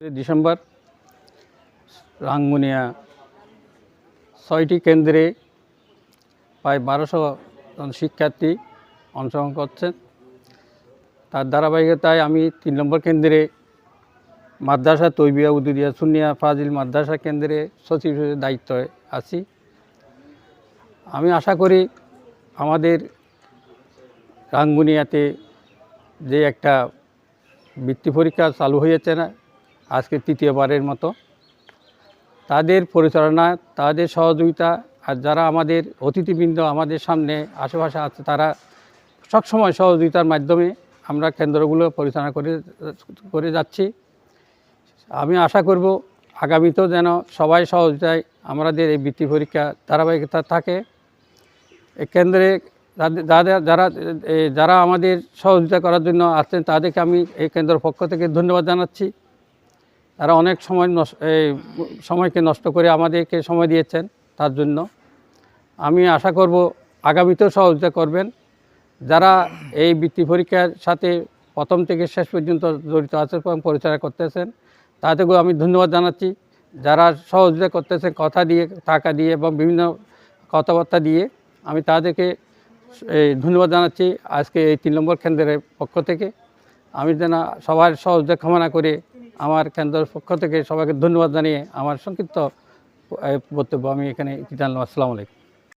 December Rangunia ৬টি কেন্দ্রে প্রায় ১২০০ জন শিক্ষার্থী অংশগ্রহণ করছেন। তার ধারাবাহিকতায় আমি ৩ নম্বর কেন্দ্রে মাদ্রাসা তৈবিয়া উদুরিয়া সুন্নিয়া ফাজিল মাদ্রাসা কেন্দ্রে সচিব হিসেবে দায়িত্বে আছি। আমি আশা করি আমাদের রাঙ্গুনিয়াতে যে একটা বৃত্তি পরীক্ষা চালু হয়েছে না, আজকে তৃতীয়বারের মতো, তাদের পরিচালনা, তাদের সহযোগিতা আর যারা আমাদের অতিথিবৃন্দ আমাদের সামনে আশেপাশে আছে, তারা সবসময় সহযোগিতার মাধ্যমে আমরা কেন্দ্রগুলো পরিচালনা করে যাচ্ছি। আমি আশা করব আগামীতেও যেন সবাই সহযোগিতায় আমাদের এই বৃত্তি পরীক্ষা ধারাবাহিকতা থাকে। এই কেন্দ্রে যারা আমাদের সহযোগিতা করার জন্য আসছেন তাদেরকে আমি এই কেন্দ্রের পক্ষ থেকে ধন্যবাদ জানাচ্ছি। তারা অনেক সময়কে নষ্ট করে আমাদেরকে সময় দিয়েছেন, তার জন্য আমি আশা করব আগামীতেও সহযোগিতা করবেন। যারা এই বৃত্তি পরীক্ষার সাথে প্রথম থেকে শেষ পর্যন্ত জড়িত আছেন এবং পরিচালনা করতেছেন, তাদেরকেও আমি ধন্যবাদ জানাচ্ছি। যারা সহযোগিতা করতেছেন কথা দিয়ে, টাকা দিয়ে এবং বিভিন্ন কথাবার্তা দিয়ে, আমি তাদেরকে ধন্যবাদ জানাচ্ছি। আজকে এই ৩ নম্বর কেন্দ্রের পক্ষ থেকে আমি যেন সবার সহযোগিতা কামনা করে আমার কেন্দ্রের পক্ষ থেকে সবাইকে ধন্যবাদ জানিয়ে আমার সংক্ষিপ্ত বক্তব্য আমি এখানে জানালাম। আসসালামু আলাইকুম।